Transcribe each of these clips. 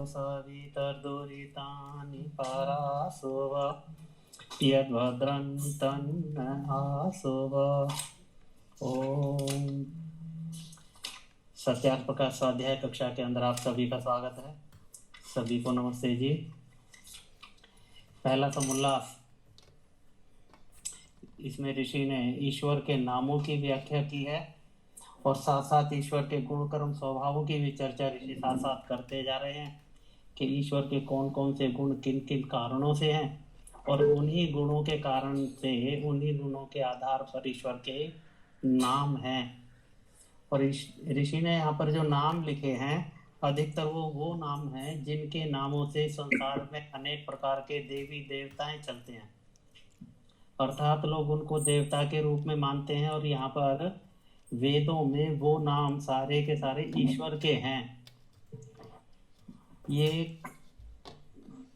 सवितर्दुरितानि परासुव यद्भद्रं तन्न आसुव। ओम। सत्यार्थ प्रकाश स्वाध्याय कक्षा के अंदर आप सभी का स्वागत है। सभी को नमस्ते जी। पहला समुल्लास, इसमें ऋषि ने ईश्वर के नामों की व्याख्या की है और साथ साथ ईश्वर के गुण कर्म स्वभावों की भी चर्चा ऋषि साथ साथ करते जा रहे हैं कि ईश्वर के कौन कौन से गुण किन किन कारणों से हैं और उन्हीं गुणों के कारण से उन्हीं गुणों के आधार पर ईश्वर के नाम हैं। और ऋषि ने यहाँ पर जो नाम लिखे हैं अधिकतर वो नाम हैं जिनके नामों से संसार में अनेक प्रकार के देवी देवताएं चलते हैं, अर्थात लोग उनको देवता के रूप में मानते हैं। और यहाँ पर वेदों में वो नाम सारे के सारे ईश्वर के हैं। ये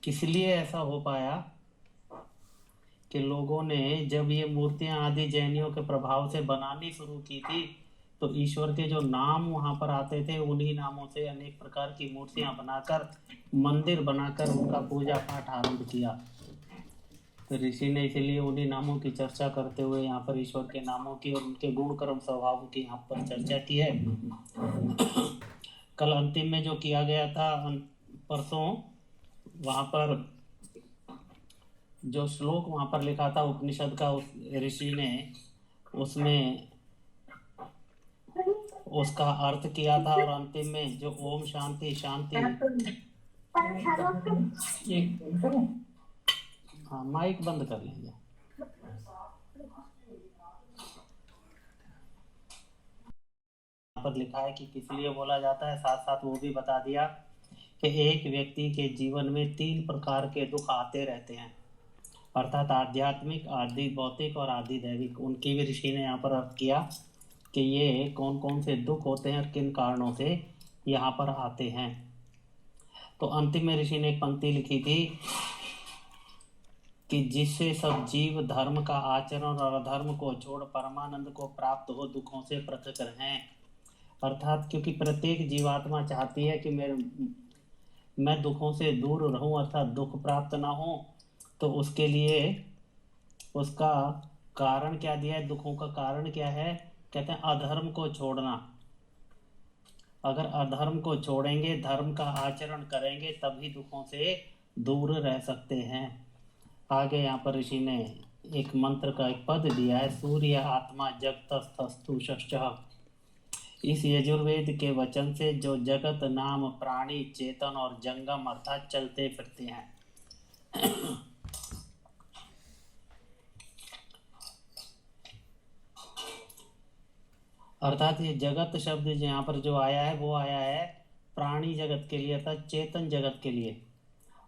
किस लिए ऐसा हो पाया कि लोगों ने जब ये मूर्तियां आदि जैनियों के प्रभाव से बनानी शुरू की थी तो ईश्वर के जो नाम वहां पर आते थे उन्हीं नामों से अनेक प्रकार की मूर्तियां बनाकर मंदिर बनाकर उनका पूजा पाठ आरंभ किया। तो ऋषि ने इसलिए उन्हीं नामों की चर्चा करते हुए यहाँ पर ईश्वर के नामों की और उनके गुण कर्म स्वभाव की यहाँ पर चर्चा की है। कल अंतिम में जो किया गया था परसों, वहां पर जो श्लोक वहां पर लिखा था उपनिषद का, उस ऋषि ने उसमें उसका अर्थ किया था और अंतिम में जो ओम शांति शांति, हाँ माइक बंद कर लीजिए। पर लिखा है कि किस लिए बोला जाता है, साथ साथ वो भी बता दिया कि एक व्यक्ति के जीवन में 3 प्रकार के दुख आते रहते हैं, अर्थात आध्यात्मिक, आदि भौतिक और आदि दैविक। उनकी भी ऋषि ने यहाँ पर अर्थ किया कि ये कौन कौन से दुख होते हैं और किन कारणों से यहाँ पर आते हैं। तो अंतिम में ऋषि ने एक पंक्ति लिखी थी कि जिससे सब जीव धर्म का आचरण और अधर्म को छोड़ परमानंद को प्राप्त हो दुखों से पृथक रहें। अर्थात क्योंकि प्रत्येक जीवात्मा चाहती है कि मैं दुखों से दूर रहूं, अर्थात दुख प्राप्त ना हो। तो उसके लिए उसका कारण क्या दिया है, दुखों का कारण क्या है, कहते हैं अधर्म को छोड़ना। अगर अधर्म को छोड़ेंगे, धर्म का आचरण करेंगे, तभी दुखों से दूर रह सकते हैं। आगे यहाँ पर ऋषि ने एक मंत्र का एक पद दिया है, सूर्य आत्मा जगतस्थस्तु षष्ठः। इस यजुर्वेद के वचन से जो जगत नाम प्राणी चेतन और जंगम अर्थात चलते फिरते हैं, अर्थात ये जगत शब्द यहाँ पर जो आया है वो आया है प्राणी जगत के लिए अर्थात चेतन जगत के लिए,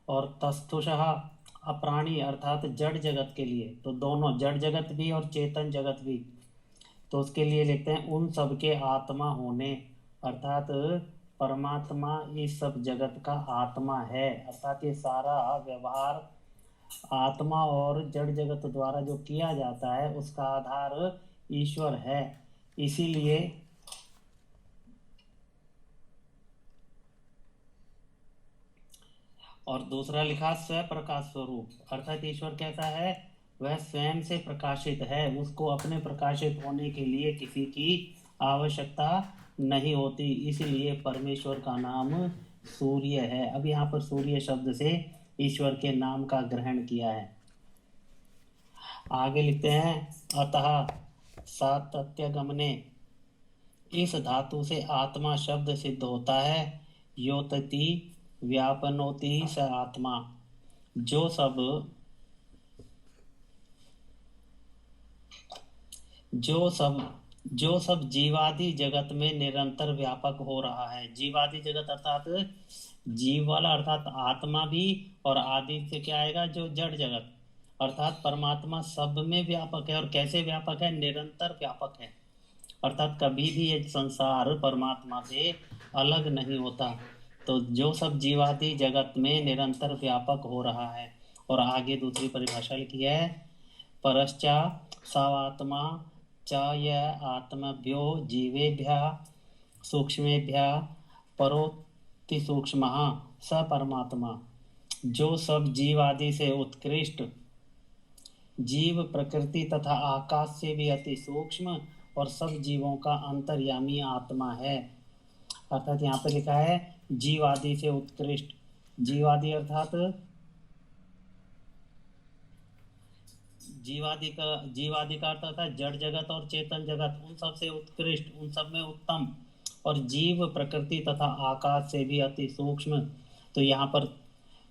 और तस्थुषः अप्राणी अर्थात जड़ जगत के लिए। तो दोनों जड़ जगत भी और चेतन जगत भी, तो उसके लिए लिखते हैं उन सब के आत्मा होने, अर्थात परमात्मा इस सब जगत का आत्मा है। अर्थात ये सारा व्यवहार आत्मा और जड़ जगत द्वारा जो किया जाता है उसका आधार ईश्वर है। इसीलिए और दूसरा लिखा स्व प्रकाश स्वरूप, अर्थात ईश्वर कैसा है, वह स्वयं से प्रकाशित है, उसको अपने प्रकाशित होने के लिए किसी की आवश्यकता नहीं होती। इसलिए परमेश्वर का नाम सूर्य है। अब यहाँ पर सूर्य शब्द से ईश्वर के नाम का ग्रहण किया है। आगे लिखते हैं अतः सातत्यगमने, इस धातु से आत्मा शब्द सिद्ध होता है। योतति व्यापनोति स आत्मा, जो सब जीवादि जगत में निरंतर व्यापक हो रहा है। जीवादि जगत अर्थात जीव वाला अर्थात आत्मा भी, और आदि से क्या आएगा, जो जड़ जगत अर्थात परमात्मा सब में व्यापक है। और कैसे व्यापक है, निरंतर व्यापक है, अर्थात कभी भी ये संसार परमात्मा से अलग नहीं होता। तो जो सब जीवादि जगत में निरंतर व्यापक हो रहा है। और आगे दूसरी परिभाषा लिखी है, परश्चा सावात्मा च य आत्मभ्यो जीवेभ्यः सूक्ष्मेभ्यः परो अति सूक्ष्म स परमात्मा, जो सब जीव आदि से उत्कृष्ट, जीव प्रकृति तथा आकाश से भी अति सूक्ष्म और सब जीवों का अंतर्यामी आत्मा है। अर्थात यहाँ पे लिखा है जीव आदि से उत्कृष्ट। जीव आदि अर्थात जीव आदि का अर्थ होता है जड़ जगत और चेतन जगत, उन सब से उत्कृष्ट, उन सब में उत्तम, और जीव प्रकृति तथा आकाश से भी अति सूक्ष्म। तो यहाँ पर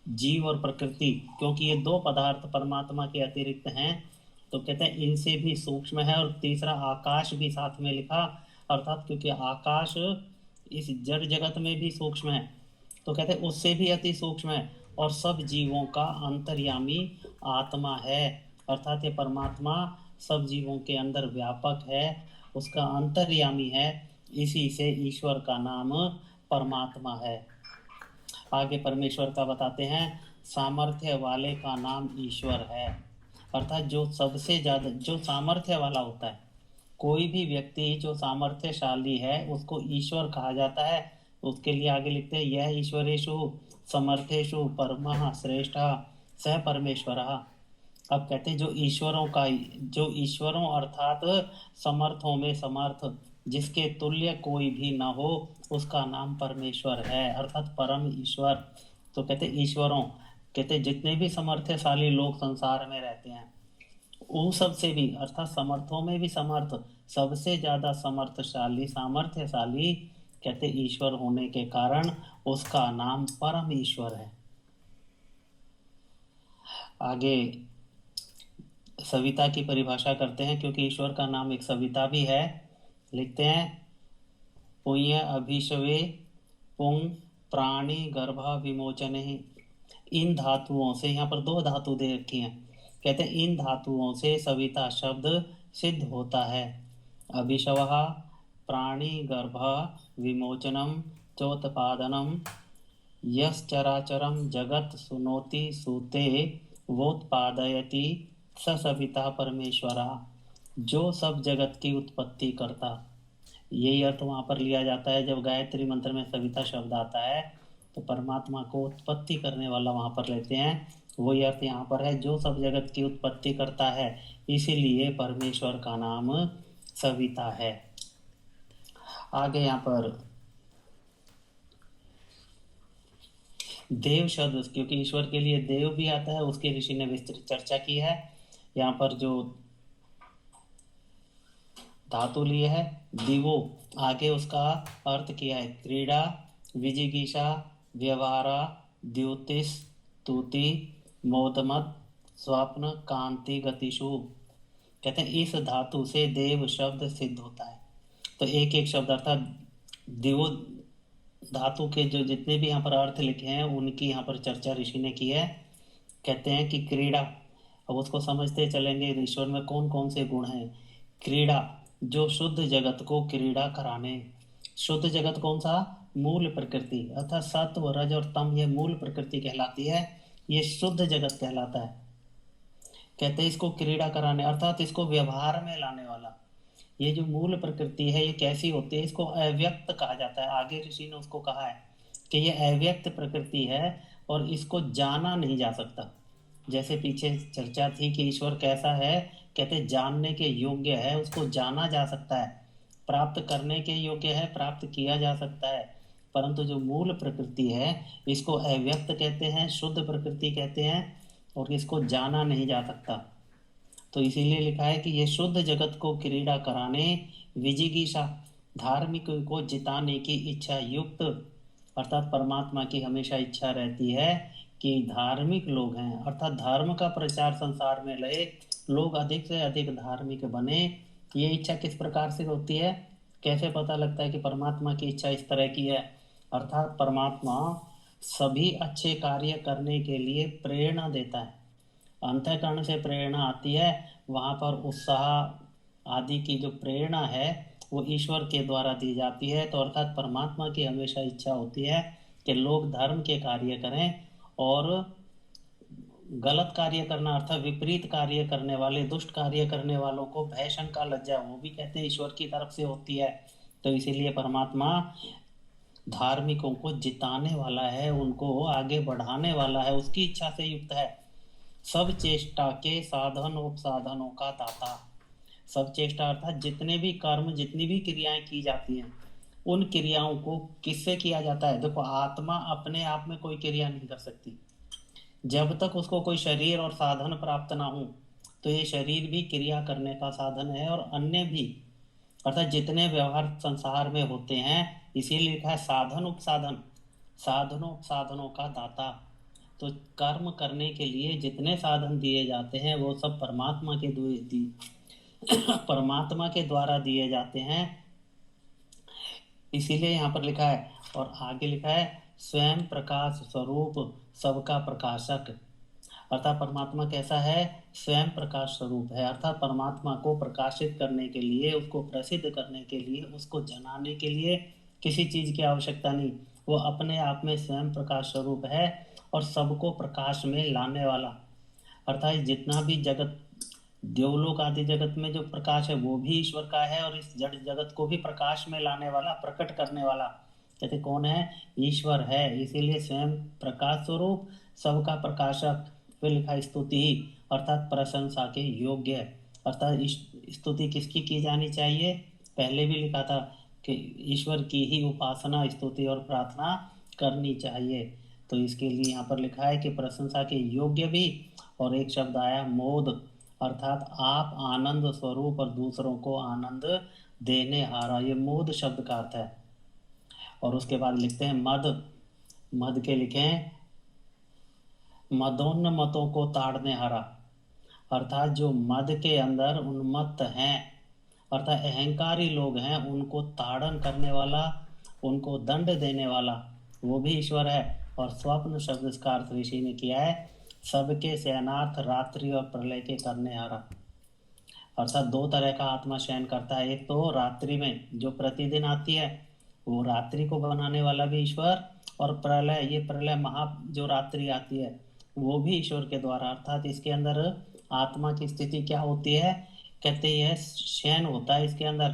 जीव और प्रकृति, क्योंकि ये दो पदार्थ परमात्मा के अतिरिक्त हैं, तो कहते हैं इनसे भी सूक्ष्म है। और तीसरा आकाश भी साथ में लिखा, अर्थात क्योंकि आकाश इस जड़ जगत में भी सूक्ष्म है, तो कहते हैं उससे भी अति सूक्ष्म है और सब जीवों का अंतर्यामी आत्मा है। अर्थात ये परमात्मा सब जीवों के अंदर व्यापक है, उसका अंतर्यामी है, इसी से ईश्वर का नाम परमात्मा है। आगे परमेश्वर का बताते हैं, सामर्थ्य वाले का नाम ईश्वर है। अर्थात जो सबसे ज़्यादा, जो सामर्थ्य वाला होता है, कोई भी व्यक्ति जो सामर्थ्यशाली है उसको ईश्वर कहा जाता है। उसके लिए आगे लिखते हैं, यह ईश्वरेषु समर्थेषु परमः श्रेष्ठः स परमेश्वरः। अब कहते हैं जो ईश्वरों अर्थात समर्थों में समर्थ, जिसके तुल्य कोई भी न हो, उसका नाम परमेश्वर है, अर्थात परम ईश्वर। तो कहते ईश्वरों, कहते जितने भी समर्थशाली लोग संसार में रहते हैं, उन सब से भी, अर्थात समर्थों में भी समर्थ, सबसे ज्यादा समर्थशाली सामर्थ्यशाली कहते ईश्वर होने के कारण उसका नाम परम ईश्वर है। आगे सविता की परिभाषा करते हैं, क्योंकि ईश्वर का नाम एक सविता भी है। लिखते हैं, पुण्य अभिशवे पुंग प्राणी गर्भ विमोचन। इन धातुओं से, यहाँ पर दो धातु दे रखी हैं, कहते हैं इन धातुओं से सविता शब्द सिद्ध होता है। अभिशव प्राणी गर्भ विमोचनम चोत्पादनम यश्चराचरम जगत सुनोति सूते वोत्पादयति स सविता परमेश्वरा, जो सब जगत की उत्पत्ति करता। यही अर्थ वहाँ पर लिया जाता है जब गायत्री मंत्र में सविता शब्द आता है, तो परमात्मा को उत्पत्ति करने वाला वहाँ पर लेते हैं। वही अर्थ यहाँ पर है, जो सब जगत की उत्पत्ति करता है, इसीलिए परमेश्वर का नाम सविता है। आगे यहाँ पर देव शब्द, क्योंकि ईश्वर के लिए देव भी आता है, उसके ऋषि ने विस्तृत चर्चा की है। यहाँ पर जो धातु लिए है दिवो, आगे उसका अर्थ किया है क्रीड़ा, विजिगीषा, व्यवहारा, द्योतिष, स्तुति, मोदमत, स्वप्न, कांति, गतिशु। कहते हैं इस धातु से देव शब्द सिद्ध होता है। तो एक एक शब्द अर्थात दिवो धातु के जो जितने भी यहाँ पर अर्थ लिखे हैं उनकी यहाँ पर चर्चा ऋषि ने की है। कहते हैं कि क्रीड़ा, अब उसको समझते चलेंगे ईश्वर में कौन कौन से गुण हैं। क्रीड़ा, जो शुद्ध जगत को क्रीड़ा कराने। शुद्ध जगत कौन सा? मूल प्रकृति, अर्थात सत्व रज और तम, ये मूल प्रकृति कहलाती है, ये शुद्ध जगत कहलाता है। कहते हैं इसको क्रीड़ा कराने, अर्थात इसको व्यवहार में लाने वाला। ये जो मूल प्रकृति है ये कैसी होती है? इसको अव्यक्त कहा जाता है। आगे ऋषि ने उसको कहा है कि ये अव्यक्त प्रकृति है और इसको जाना नहीं जा सकता। जैसे पीछे चर्चा थी कि ईश्वर कैसा है, कहते जानने के योग्य है, उसको जाना जा सकता है, प्राप्त करने के योग्य है, प्राप्त किया जा सकता है। परंतु जो मूल प्रकृति है इसको अव्यक्त कहते हैं, शुद्ध प्रकृति कहते हैं, और इसको जाना नहीं जा सकता। तो इसीलिए लिखा है कि ये शुद्ध जगत को क्रीड़ा कराने, विजिगीषा, धार्मिक को जिताने की इच्छा युक्त, अर्थात परमात्मा की हमेशा इच्छा रहती है कि धार्मिक लोग हैं, अर्थात धर्म का प्रचार संसार में रहे, लोग अधिक से अधिक धार्मिक बने। ये इच्छा किस प्रकार से होती है? कैसे पता लगता है कि परमात्मा की इच्छा इस तरह की है? अर्थात परमात्मा सभी अच्छे कार्य करने के लिए प्रेरणा देता है। अंतःकरण से प्रेरणा आती है, वहाँ पर उत्साह आदि की जो प्रेरणा है वो ईश्वर के द्वारा दी जाती है। तो अर्थात परमात्मा की हमेशा इच्छा होती है कि लोग धर्म के कार्य करें, और गलत कार्य करना अर्थात विपरीत कार्य करने वाले, दुष्ट कार्य करने वालों को भय शंका लज्जा, वो भी कहते हैं ईश्वर की तरफ से होती है। तो इसीलिए परमात्मा धार्मिकों को जिताने वाला है, उनको आगे बढ़ाने वाला है, उसकी इच्छा से युक्त है। सब चेष्टा के साधन उपसाधनों का दाता। सब चेष्टा अर्थात जितने भी कर्म, जितनी भी क्रियाएं की जाती हैं, उन क्रियाओं को किससे किया जाता है? देखो, आत्मा अपने आप में कोई क्रिया नहीं कर सकती। जब तक उसको कोई शरीर और साधन प्राप्त ना हो, तो ये शरीर भी क्रिया करने का साधन है, और अन्य भी, अर्थात जितने व्यवहार संसार में होते हैं, इसीलिए लिखा है साधन उपसाधन, साधनों उपसाधनों का दाता। तो कर्म करने के लिए जितने साधन दिए जाते हैं, वो सब परमात्मा के द्वारा दिए जाते हैं। इसीलिए यहाँ पर लिखा है, और आगे लिखा है स्वयं प्रकाश स्वरूप सबका प्रकाशक। अर्थात परमात्मा कैसा है? स्वयं प्रकाश स्वरूप है। अर्थात परमात्मा को प्रकाशित करने के लिए, उसको प्रसिद्ध करने के लिए, उसको जनाने के लिए किसी चीज की आवश्यकता नहीं। वो अपने आप में स्वयं प्रकाश स्वरूप है और सबको प्रकाश में लाने वाला। अर्थात जितना भी जगत, देवलोक आदि जगत में जो प्रकाश है, वो भी ईश्वर का है, और इस जड़ जगत को भी प्रकाश में लाने वाला, प्रकट करने वाला, कहते कौन है? ईश्वर है। इसीलिए स्वयं प्रकाश स्वरूप सबका प्रकाशक। फिर लिखा स्तुति ही, अर्थात प्रशंसा के योग्य। अर्थात स्तुति किसकी की जानी चाहिए? पहले भी लिखा था कि ईश्वर की ही उपासना, स्तुति और प्रार्थना करनी चाहिए। तो इसके लिए यहाँ पर लिखा है कि प्रशंसा के योग्य भी, और एक शब्द आया मोद, अर्थात आप आनंद स्वरूप और दूसरों को आनंद देने हारा, ये मोद शब्द का अर्थ है। और उसके बाद लिखते हैं मद। मद के लिखे हैं मदोन्नमतों को ताड़ने हारा, अर्थात जो मद के अंदर उन्मत्त हैं, अर्थात अहंकारी लोग हैं, उनको ताड़न करने वाला, उनको दंड देने वाला, वो भी ईश्वर है। और स्वप्न शब्द का अर्थ ऋषि ने किया है सबके शयनार्थ, रात्रि और प्रलय के करने हारा। अर्थात दो तरह का आत्मा शयन करता है। एक तो रात्रि में जो प्रतिदिन आती है, वो रात्रि को बनाने वाला भी ईश्वर, और प्रलय, ये प्रलय महा जो रात्रि आती है, वो भी ईश्वर के द्वारा। अर्थात इसके अंदर आत्मा की स्थिति क्या होती है? कहते हैं शयन होता है इसके अंदर।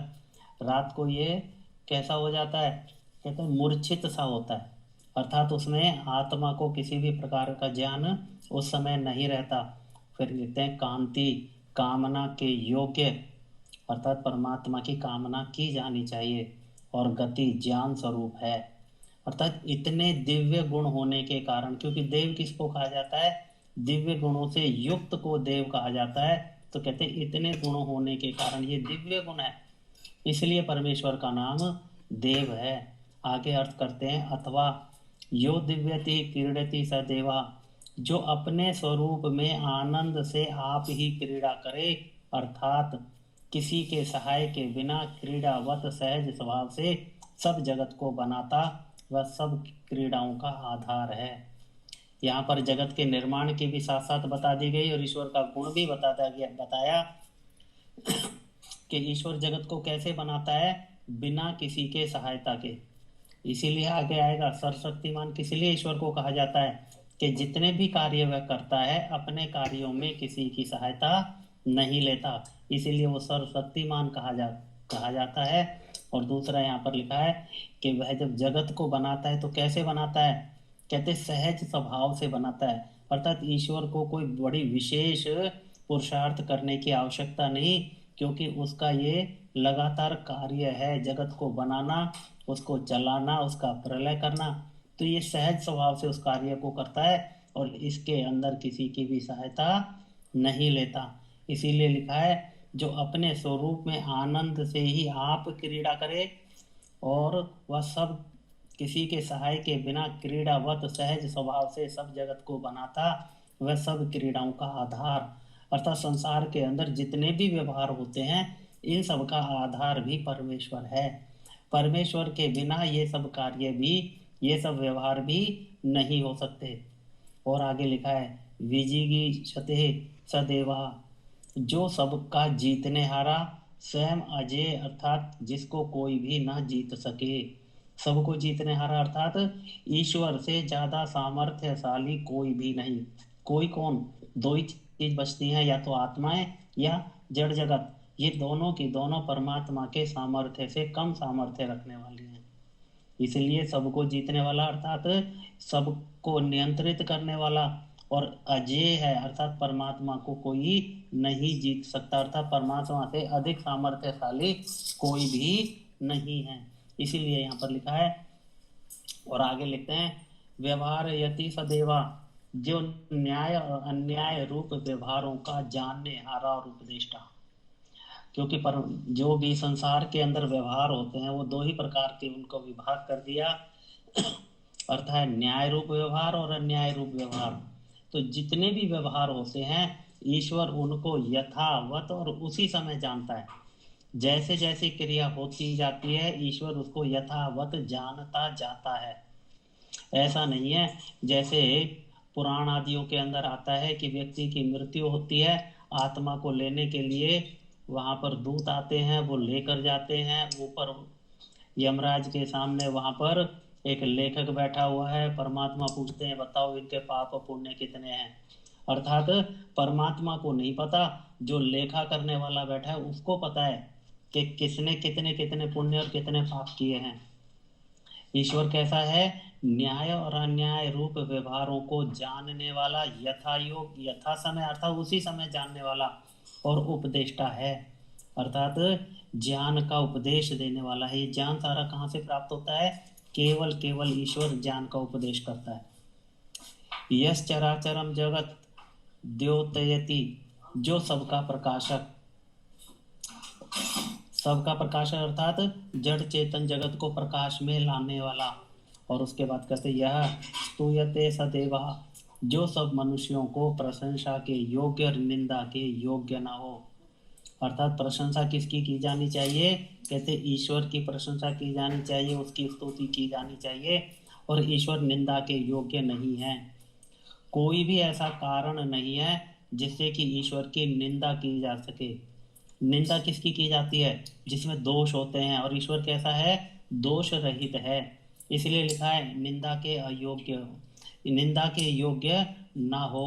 रात को ये कैसा हो जाता है? कहते हैं मूर्छित सा होता है। अर्थात उसमें आत्मा को किसी भी प्रकार का ज्ञान उस समय नहीं रहता। फिर लिखते हैं कांति, कामना के योग्य, अर्थात परमात्मा की कामना की जानी चाहिए। और गति ज्ञान स्वरूप है। अर्थात इतने दिव्य गुण होने के कारण, क्योंकि देव किसको कहा जाता है? दिव्य गुणों से युक्त को देव कहा जाता है। तो कहते हैं इतने गुण होने के कारण ये दिव्य गुण है, इसलिए परमेश्वर का नाम देव है। आगे अर्थ करते हैं अथवा यो दिव्यति क्रीडति स देवा, जो अपने स्वरूप में आनंद से आप ही क्रीड़ा करे, अर्थात किसी के सहाय के बिना क्रीड़ावत सहज स्वभाव से सब जगत को बनाता, वह सब क्रीड़ाओं का आधार है। यहाँ पर जगत के निर्माण की भी साथ साथ बता दी गई, और ईश्वर का गुण भी बताया कि ईश्वर जगत को कैसे बनाता है? बिना किसी के सहायता के। इसीलिए आगे आएगा सर्वशक्तिमान किस लिए ईश्वर को कहा जाता है? कि जितने भी कार्य वह करता है, अपने कार्यों में किसी की सहायता नहीं लेता, इसीलिए वो सर्वशक्तिमान कहा जाता है। और दूसरा यहाँ पर लिखा है कि वह जब जगत को बनाता है तो कैसे बनाता है? कहते सहज स्वभाव से बनाता है। अर्थात ईश्वर को कोई बड़ी विशेष पुरुषार्थ करने की आवश्यकता नहीं, क्योंकि उसका ये लगातार कार्य है जगत को बनाना, उसको चलाना, उसका प्रलय करना। तो ये सहज स्वभाव से उस कार्य को करता है, और इसके अंदर किसी की भी सहायता नहीं लेता। इसीलिए लिखा है जो अपने स्वरूप में आनंद से ही आप क्रीड़ा करे, और वह सब किसी के सहाय के बिना क्रीड़ावत सहज स्वभाव से सब जगत को बनाता, वह सब क्रीड़ाओं का आधार। अर्थात संसार के अंदर जितने भी व्यवहार होते हैं, इन सब का आधार भी परमेश्वर है। परमेश्वर के बिना ये सब कार्य भी, ये सब व्यवहार भी नहीं हो सकते। और आगे लिखा है विजिगी शते सदेवा, जो सबका जीतने हारा, स्वयं अजय, अर्थात जिसको कोई भी ना जीत सके। सबको जीतने हारा अर्थात ईश्वर से ज्यादा सामर्थ्यशाली कोई भी नहीं। कोई कौन? दो ही चीज बचती हैं, या तो आत्माएं या जड़ जगत। ये दोनों की दोनों परमात्मा के सामर्थ्य से कम सामर्थ्य रखने वाली हैं। इसलिए सबको जीतने वाला अर्थात सबको नियंत्रित करने वाला और अजेय है, अर्थात परमात्मा को कोई नहीं जीत सकता, अर्थात परमात्मा से अधिक सामर्थ्यशाली कोई भी नहीं है। इसीलिए यहाँ पर लिखा है। और आगे लिखते हैं, व्यवहार यति सदैवा, जो न्याय और अन्याय रूप व्यवहारों का जानने हारा और उपदेष्टा। क्योंकि पर जो भी संसार के अंदर व्यवहार होते हैं वो दो ही प्रकार के उनको विभाग कर दिया, अर्थात न्याय रूप व्यवहार और अन्याय रूप व्यवहार। तो जितने भी व्यवहार होते हैं ईश्वर उनको यथावत और उसी समय जानता है। जैसे जैसे क्रिया होती जाती है ईश्वर उसको यथावत जानता जाता है। ऐसा नहीं है जैसे पुराण आदियों के अंदर आता है कि व्यक्ति की मृत्यु होती है, आत्मा को लेने के लिए वहाँ पर दूत आते हैं, वो लेकर जाते हैं ऊपर यमराज के सामने। वहाँ पर एक लेखक बैठा हुआ है, परमात्मा पूछते हैं बताओ इनके पाप पुण्य कितने हैं। अर्थात परमात्मा को नहीं पता, जो लेखा करने वाला बैठा है उसको पता है कि किसने कितने कितने पुण्य और कितने पाप किए हैं। ईश्वर कैसा है, न्याय और अन्याय रूप व्यवहारों को जानने वाला, यथा योग यथा समय अर्थात उसी समय जानने वाला, और उपदेष्टा है अर्थात ज्ञान का उपदेश देने वाला है। ये ज्ञान सारा कहाँ से प्राप्त होता है, केवल केवल ईश्वर ज्ञान का उपदेश करता है। यश चराचरम जगत द्योतयति, जो सबका प्रकाशक, सबका प्रकाशक अर्थात जड़ चेतन जगत को प्रकाश में लाने वाला। और उसके बाद कहते यह स्तूयते सदैवा, जो सब मनुष्यों को प्रशंसा के योग्य और निंदा के योग्य ना हो। अर्थात प्रशंसा किसकी की जानी चाहिए, कहते ईश्वर की प्रशंसा की जानी चाहिए, उसकी स्तुति की जानी चाहिए, और ईश्वर निंदा के योग्य नहीं है। कोई भी ऐसा कारण नहीं है जिससे कि ईश्वर की निंदा की जा सके। निंदा किसकी की जाती है, जिसमें दोष होते हैं, और ईश्वर कैसा है, दोष रहित है। इसलिए लिखा है निंदा के अयोग्य, निंदा के योग्य ना हो।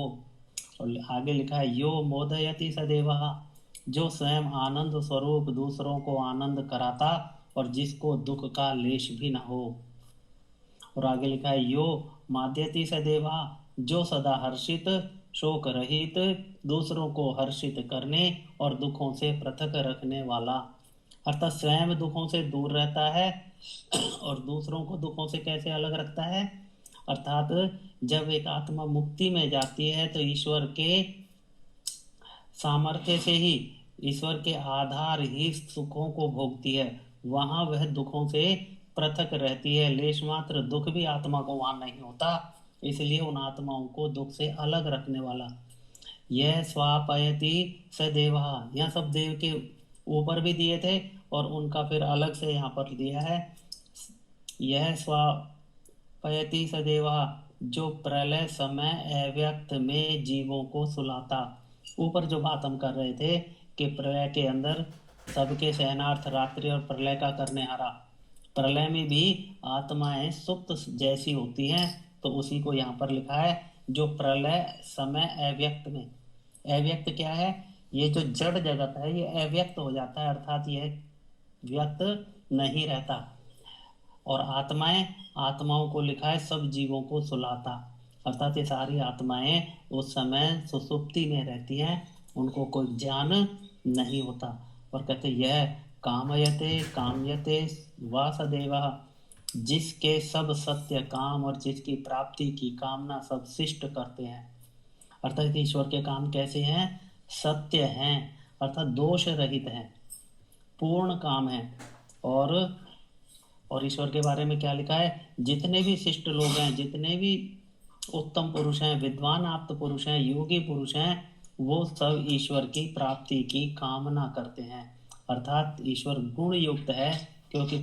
और आगे लिखा है यो मोदयति सदैवा, जो स्वयं आनंद स्वरूप दूसरों को आनंद कराता और जिसको दुख का लेश भी ना हो। और आगे लिखा है यो माद्यति सदैवा, जो सदा हर्षित शोक रहित दूसरों को हर्षित करने और दुखों से पृथक रखने वाला। अर्थात स्वयं दुखों से दूर रहता है और दूसरों को दुखों से कैसे अलग रखता है। अर्थात जब एक आत्मा मुक्ति में जाती है तो ईश्वर के सामर्थ्य से ही, ईश्वर के आधार ही सुखों को भोगती है, वहां वह दुखों से पृथक रहती है। लेश मात्र दुख भी आत्मा को वहां नहीं होता, इसलिए उन आत्माओं को दुख से अलग रखने वाला। यह स्वापयति सदेवा, यह सब देव के ऊपर भी दिए थे और उनका फिर अलग से यहाँ पर दिया है। यह स्वापयति सदेवा, जो प्रलय समय अव्यक्त में जीवों को सुलाता। ऊपर जो बात हम कर रहे थे कि प्रलय के अंदर सबके शयनार्थ रात्रि और प्रलय का करने हारा, प्रलय में भी आत्माएं सुप्त जैसी होती हैं, तो उसी को यहाँ पर लिखा है जो प्रलय समय अव्यक्त में। अव्यक्त क्या है, ये जो जड़ जगत है ये अव्यक्त हो जाता है, अर्थात यह व्यक्त नहीं रहता। और आत्माएं, आत्माओं को लिखा है सब जीवों को सुलाता, अर्थात ये सारी आत्माएं उस समय सुसुप्ति में रहती हैं, उनको कोई ज्ञान नहीं होता। और कहते यह कामयते काम्यते वासुदेव, जिसके सब सत्य काम और जिसकी प्राप्ति की कामना सब शिष्ट करते हैं। अर्थात ईश्वर के काम कैसे हैं, सत्य हैं, अर्थात दोष रहित हैं, पूर्ण काम है। और ईश्वर के बारे में क्या लिखा है, जितने भी शिष्ट लोग हैं, जितने भी उत्तम पुरुष हैं, विद्वान आप्त पुरुष हैं, योगी पुरुष हैं, वो सब ईश्वर की प्राप्ति की कामना करते हैं। अर्थात ईश्वर गुण युक्त है, क्योंकि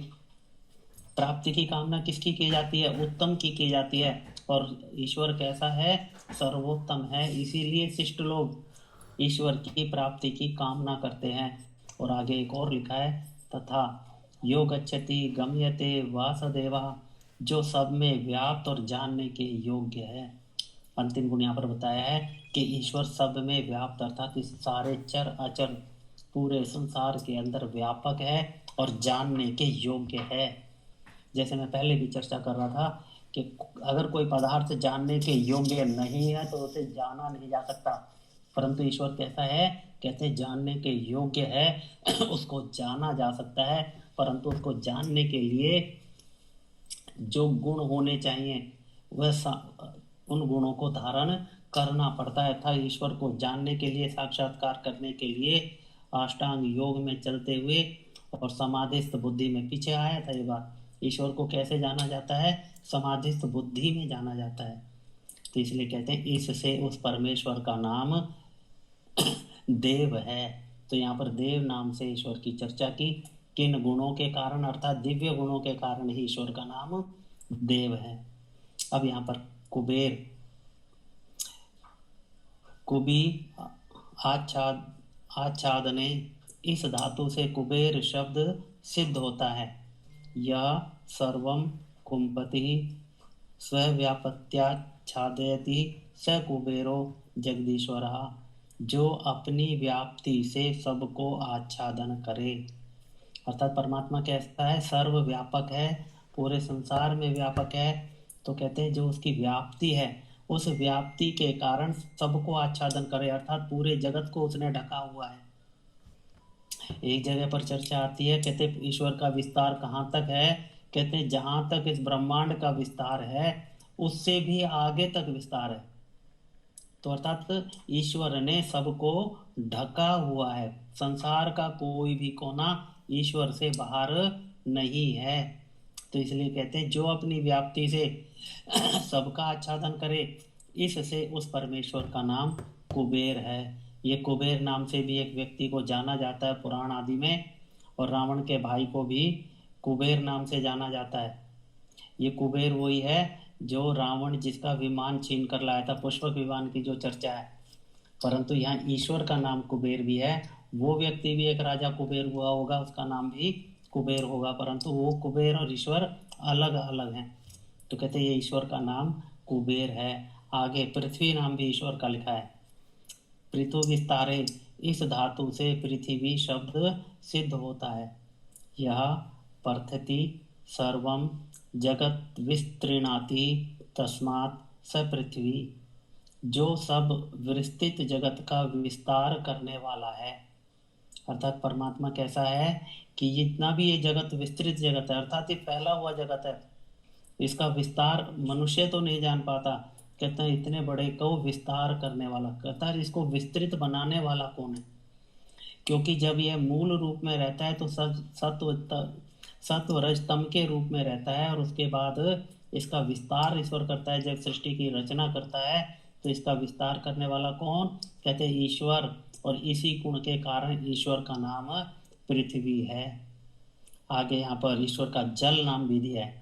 प्राप्ति की कामना किसकी की जाती है, उत्तम की जाती है। और ईश्वर कैसा है, सर्वोत्तम है, इसीलिए शिष्ट लोग ईश्वर की प्राप्ति की कामना करते हैं। और आगे एक और लिखा है, तथा यो गच्छति गम्यते वासुदेवा, जो सब में व्याप्त और जानने के योग्य है। अंतिम गुण यहाँ पर बताया है कि ईश्वर सब में व्याप्त, अर्थात इस सारे चर अचर पूरे संसार के अंदर व्यापक है और जानने के योग्य है। जैसे मैं पहले भी चर्चा कर रहा था कि अगर कोई पदार्थ जानने के योग्य नहीं है तो उसे जाना नहीं जा सकता, परंतु ईश्वर कैसा है, कहते हैं जानने के योग्य है उसको जाना जा सकता है, परंतु उसको जानने के लिए जो गुण होने चाहिए वह उन गुणों को धारण करना पड़ता है। था ईश्वर को जानने के लिए, साक्षात्कार करने के लिए अष्टांग योग में चलते हुए और समाधिस्थ बुद्धि में, पीछे आया था ये बात, ईश्वर को कैसे जाना जाता है, समाधिस्थ बुद्धि में जाना जाता है। तो इसलिए कहते हैं इससे उस परमेश्वर का नाम देव है। तो यहाँ पर देव नाम से ईश्वर की चर्चा की, किन गुणों के कारण, अर्थात दिव्य गुणों के कारण ही ईश्वर का नाम देव है। अब यहाँ पर कुबेर, कुबी आच्छादने, इस धातु से कुबेर शब्द सिद्ध होता है। यह सर्वम कुंपति स्वव्यापत्याच्छादयति स कुबेरो जगदीश्वरः, जो अपनी व्याप्ति से सबको आच्छादन करे। अर्थात परमात्मा कैसा है, सर्वव्यापक है, पूरे संसार में व्यापक है। तो कहते हैं जो उसकी व्याप्ति है, उस व्याप्ति के कारण सबको आच्छादन करे, अर्थात पूरे जगत को उसने ढका हुआ है। एक जगह पर चर्चा आती है, कहते ईश्वर का विस्तार कहाँ तक है, कहते जहाँ तक इस ब्रह्मांड का विस्तार है उससे भी आगे तक विस्तार है। तो अर्थात ईश्वर ने सबको ढका हुआ है, संसार का कोई भी कोना ईश्वर से बाहर नहीं है। तो इसलिए कहते हैं जो अपनी व्याप्ति से सबका आच्छादन करे, इससे उस परमेश्वर का नाम कुबेर है। ये कुबेर नाम से भी एक व्यक्ति को जाना जाता है पुराण आदि में, और रावण के भाई को भी कुबेर नाम से जाना जाता है। ये कुबेर वही है जो रावण जिसका विमान छीन कर लाया था, पुष्पक विमान की जो चर्चा है, परंतु यहाँ ईश्वर का नाम कुबेर भी है। वो व्यक्ति भी एक राजा कुबेर हुआ होगा, उसका नाम भी कुबेर होगा, परंतु वो कुबेर और ईश्वर अलग अलग हैं। तो कहते हैं ये ईश्वर का नाम कुबेर है। आगे पृथ्वी नाम भी ईश्वर का लिखा है। पृथु विस्तारे, इस धातु से पृथ्वी शब्द सिद्ध होता है। यह प्रथति सर्वम जगत विस्तृणाति तस्मात् स पृथ्वी, जो सब विस्तृत जगत का विस्तार करने वाला है। अर्थात परमात्मा कैसा है कि जितना भी ये जगत विस्तृत जगत है, अर्थात ये फैला हुआ जगत है, इसका विस्तार मनुष्य तो नहीं जान पाता। कहते हैं इतने बड़े को विस्तार करने वाला, कहता है इसको विस्तृत बनाने वाला कौन है, क्योंकि जब यह मूल रूप में रहता है तो सत्व रज तम के रूप में रहता है, और उसके बाद इसका विस्तार ईश्वर करता है। जब सृष्टि की रचना करता है तो इसका विस्तार करने वाला कौन, कहते हैं ईश्वर, और इसी गुण के कारण ईश्वर का नाम पृथ्वी है। आगे यहाँ पर ईश्वर का जल नाम भी दिया है।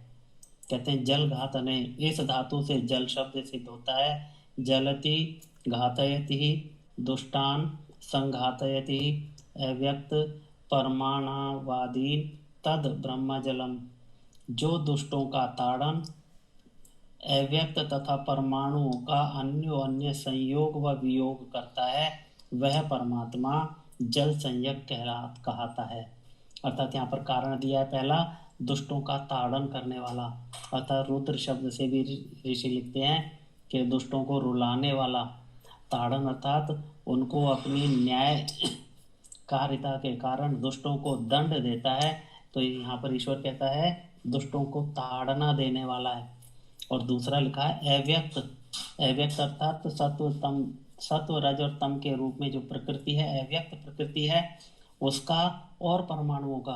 कहते हैं जल घातने, इस धातु से जल शब्द सिद्ध होता है। जलति घातयति दुष्टान संघातयति अव्यक्त परमाणुवादीन तद ब्रह्म जलम, जो दुष्टों का ताड़न, अव्यक्त तथा परमाणुओं का अन्योन्य संयोग व वियोग करता है, वह परमात्मा जल संयक कहलाता है। अर्थात यहाँ पर कारण दिया है पहला, दुष्टों का ताड़न करने वाला, अर्थात रुद्र शब्द से भी ऋषि लिखते हैं कि दुष्टों को रुलाने वाला। ताड़न अर्थात उनको अपनी न्याय कारिता के कारण दुष्टों को दंड देता है। तो यहाँ पर ईश्वर कहता है दुष्टों को ताड़ना देने वाला है। और दूसरा लिखा है अव्यक्त, अव्यक्त अर्थात सत्व रज और तम के रूप में जो प्रकृति है, अव्यक्त प्रकृति है उसका और परमाणुओं का,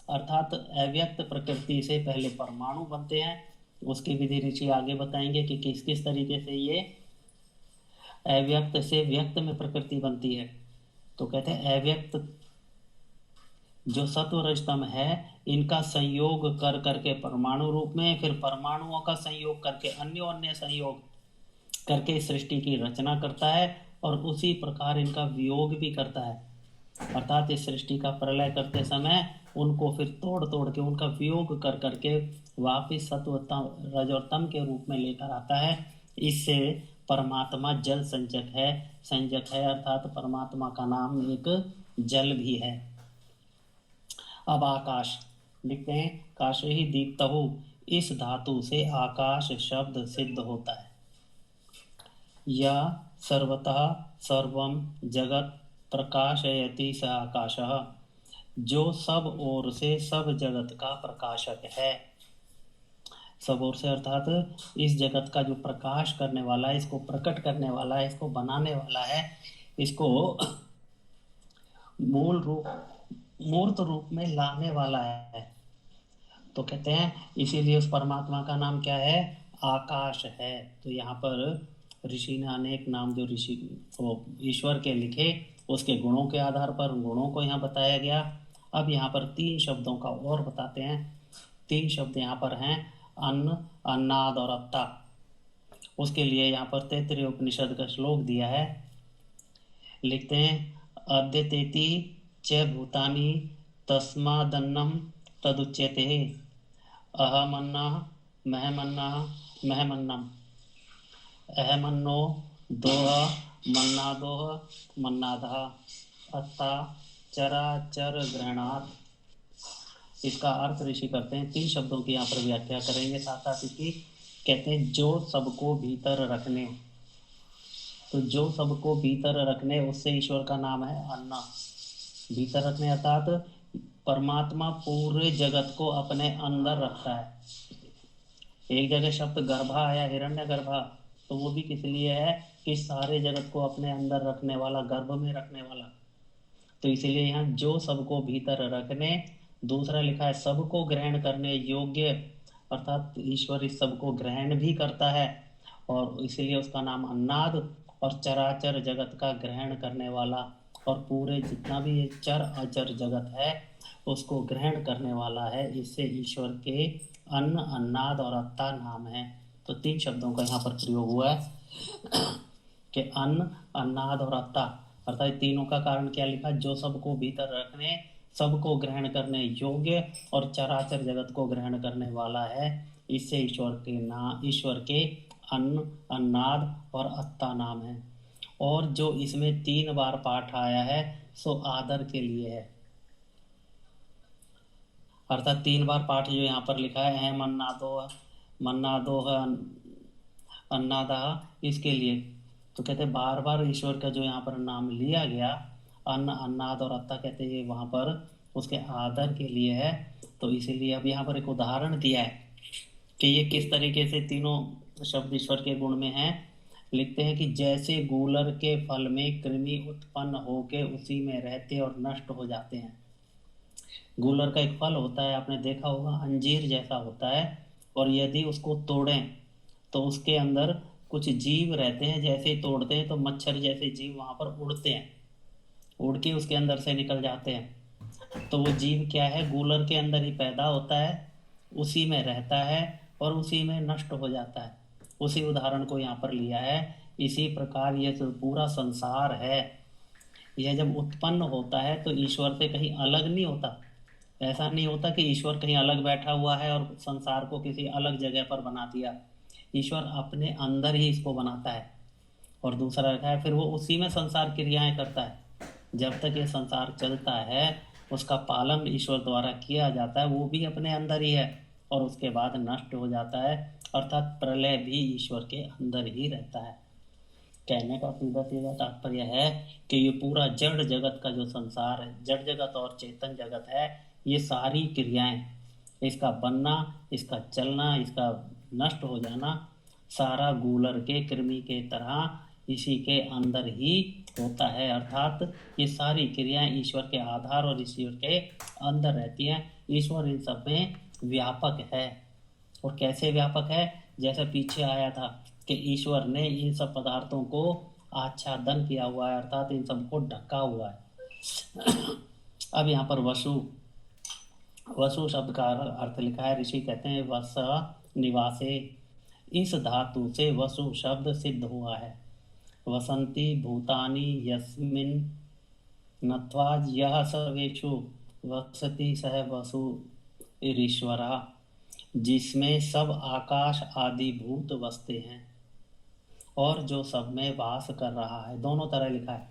अर्थात अव्यक्त प्रकृति से पहले परमाणु बनते हैं, उसकी विधि ऋषि आगे बताएंगे कि किस किस तरीके से ये अव्यक्त से व्यक्त में प्रकृति बनती है। तो कहते हैं अव्यक्त जो सत्व रजतम है, इनका संयोग कर करके परमाणु रूप में, फिर परमाणुओं का संयोग करके अन्योन्य संयोग करके सृष्टि की रचना करता है, और उसी प्रकार इनका वियोग भी करता है। अर्थात इस सृष्टि का प्रलय करते समय उनको फिर तोड़ तोड़ के उनका वियोग कर करके वापिस सत्व रज और तम के रूप में लेकर आता है। इससे परमात्मा जल संजक है, अर्थात परमात्मा का नाम एक जल भी है। अब आकाश, लिखते हैं काशे ही दीप्तहु, इस धातु से आकाश शब्द सिद्ध होता है। या सर्वतः सर्वम जगत प्रकाशयति स आकाशः, जो सब ओर से सब जगत का प्रकाशक है। सब ओर से अर्थात इस जगत का जो प्रकाश करने वाला है, इसको प्रकट करने वाला है, इसको बनाने वाला है, इसको मूर्त रूप में लाने वाला है। तो कहते हैं इसीलिए उस परमात्मा का नाम क्या है? आकाश है। तो यहाँ पर ऋषि ने अनेक नाम जो ऋषि ईश्वर के लिखे, उसके गुणों के आधार पर गुणों को यहाँ बताया गया। अब यहाँ पर 3 शब्दों का और बताते हैं। 3 शब्द यहाँ पर हैं, अन्न, अन्नाद और अत्ता। उसके लिए यहाँ पर तैत्तिरीय उपनिषद का श्लोक दिया है। लिखते हैं अद्यतेति च भूतानि तस्मादन्नम तदुच्यते, अहमन्ना महमन्नम, अहमन्नो दोह मन्नादोह मन्नादः, अत्ता चराचर ग्रहणात्। इसका अर्थ ऋषि करते हैं, 3 शब्दों की यहाँ पर व्याख्या करेंगे साथ साथ इसकी। कहते हैं जो सबको भीतर रखने, तो जो सबको भीतर रखने, उससे ईश्वर का नाम है अन्ना। भीतर रखने अर्थात परमात्मा पूरे जगत को अपने अंदर रखता है। एक जगह शब्द गर्भा आया, हिरण्य गर्भा, तो वो भी किस लिए है कि सारे जगत को अपने अंदर रखने वाला, गर्भ में रखने वाला। तो इसीलिए यहाँ जो सबको भीतर रखने, दूसरा लिखा है सबको ग्रहण करने योग्य, अर्थात ईश्वर इस सबको ग्रहण भी करता है, और इसीलिए उसका नाम अन्नाद, और चराचर जगत का ग्रहण करने वाला, और पूरे जितना भी ये चर अचर जगत है उसको ग्रहण करने वाला है। इससे ईश्वर के अन्न, अन्नाद और अत्ता नाम है। तो 3 शब्दों का यहाँ पर प्रयोग हुआ है कि अन्न, अन्नाद और अत्ता, अर्थात तीनों का कारण क्या लिखा? जो सबको भीतर रखने, सबको ग्रहण करने योग्य और चराचर जगत को ग्रहण करने वाला है। इससे ईश्वर के अन्न, अन्नाद और अत्ता नाम है। और जो इसमें 3 बार पाठ आया है सो आदर के लिए है, अर्थात 3 बार पाठ जो यहाँ पर लिखा है मन्नादो अन्नादा, इसके लिए। तो कहते बार बार ईश्वर का जो यहाँ पर नाम लिया गया, अन्न, अन्नाद और अत्ता, कहते हैं वहाँ पर उसके आदर के लिए है। तो इसीलिए अब यहाँ पर एक उदाहरण दिया है कि ये किस तरीके से तीनों शब्द ईश्वर के गुण में हैं। लिखते हैं कि जैसे गूलर के फल में कृमि उत्पन्न होके उसी में रहते और नष्ट हो जाते हैं। गूलर का एक फल होता है, आपने देखा होगा, अंजीर जैसा होता है, और यदि उसको तोड़ें तो उसके अंदर कुछ जीव रहते हैं, जैसे ही तोड़ते हैं तो मच्छर जैसे जीव वहाँ पर उड़ते हैं, उड़ के उसके अंदर से निकल जाते हैं। तो वो जीव क्या है? गूलर के अंदर ही पैदा होता है, उसी में रहता है और उसी में नष्ट हो जाता है। उसी उदाहरण को यहाँ पर लिया है। इसी प्रकार ये जो पूरा संसार है, यह जब उत्पन्न होता है तो ईश्वर से कहीं अलग नहीं होता। ऐसा नहीं होता कि ईश्वर कहीं अलग बैठा हुआ है और संसार को किसी अलग जगह पर बना दिया। ईश्वर अपने अंदर ही इसको बनाता है। और दूसरा रखा है, फिर वो उसी में संसार क्रियाएं करता है। जब तक ये संसार चलता है उसका पालन ईश्वर द्वारा किया जाता है, वो भी अपने अंदर ही है, और उसके बाद नष्ट हो जाता है, अर्थात प्रलय भी ईश्वर के अंदर ही रहता है। कहने का सीधा सीधा तात्पर्य है कि ये पूरा जड़ जगत का जो संसार है, जड़ जगत और चेतन जगत है, ये सारी क्रियाएं, इसका बनना, इसका चलना, इसका नष्ट हो जाना, सारा गूलर के कृमि के तरह इसी के अंदर ही होता है। अर्थात ये सारी क्रियाएं ईश्वर के आधार और ईश्वर के अंदर रहती हैं। ईश्वर इन सब में व्यापक है। और कैसे व्यापक है? जैसे पीछे आया था कि ईश्वर ने इन सब पदार्थों को आच्छादन किया हुआ है, अर्थात इन सबको ढका हुआ है। अब यहाँ पर वसु शब्द का अर्थ लिखा है। ऋषि कहते हैं वस निवासे, इस धातु से वसु शब्द सिद्ध हुआ है। वसंती भूतानि यस्मिन् नत्वा यह सर्वेषु वसति सह वसु ईश्वरा, जिसमें सब आकाश आदि भूत बसते हैं और जो सब में वास कर रहा है। दोनों तरह लिखा है,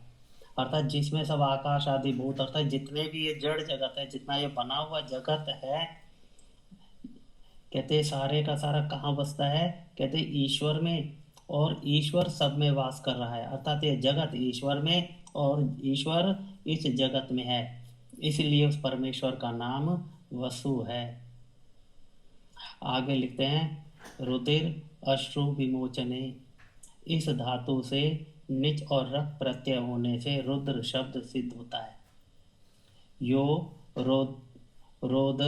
अर्थात जिसमें सब आकाश आदि भूत, अर्थात जितने भी ये जड़ जगत है, जितना ये बना हुआ जगत है, कहते सारे का सारा कहाँ बसता है, कहते ईश्वर में, और ईश्वर सब में वास कर रहा है, अर्थात ये जगत ईश्वर में और ईश्वर इस जगत में है, इसलिए उस परमेश्वर का नाम वसु है। आगे लिखते हैं, रुधिर अश्रु विमोचने, इस धातु से निच और रक्त प्रत्यय होने से रुद्र शब्द सिद्ध होता है। यो रोद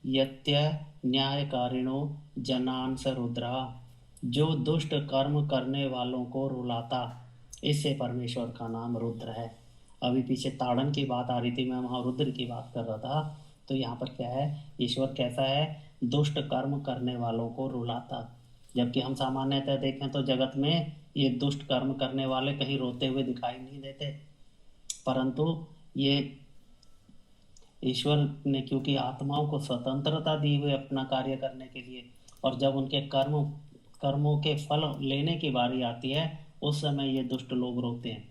यत्य न्यायकारिणो जनांस रुद्रा, जो दुष्ट कर्म करने वालों को रुलाता, इससे परमेश्वर का नाम रुद्र है। अभी पीछे ताड़न की बात आ रही थी, मैं वहाँ रुद्र की बात कर रहा था। तो यहाँ पर क्या है, ईश्वर कैसा है, दुष्ट कर्म करने वालों को रुलाता। जबकि हम सामान्यतः देखें तो जगत में ये दुष्ट कर्म करने वाले कहीं रोते हुए दिखाई नहीं देते, परंतु ये ईश्वर ने क्योंकि आत्माओं को स्वतंत्रता दी हुई अपना कार्य करने के लिए, और जब उनके कर्मों के फल लेने की बारी आती है उस समय ये दुष्ट लोग रोते हैं,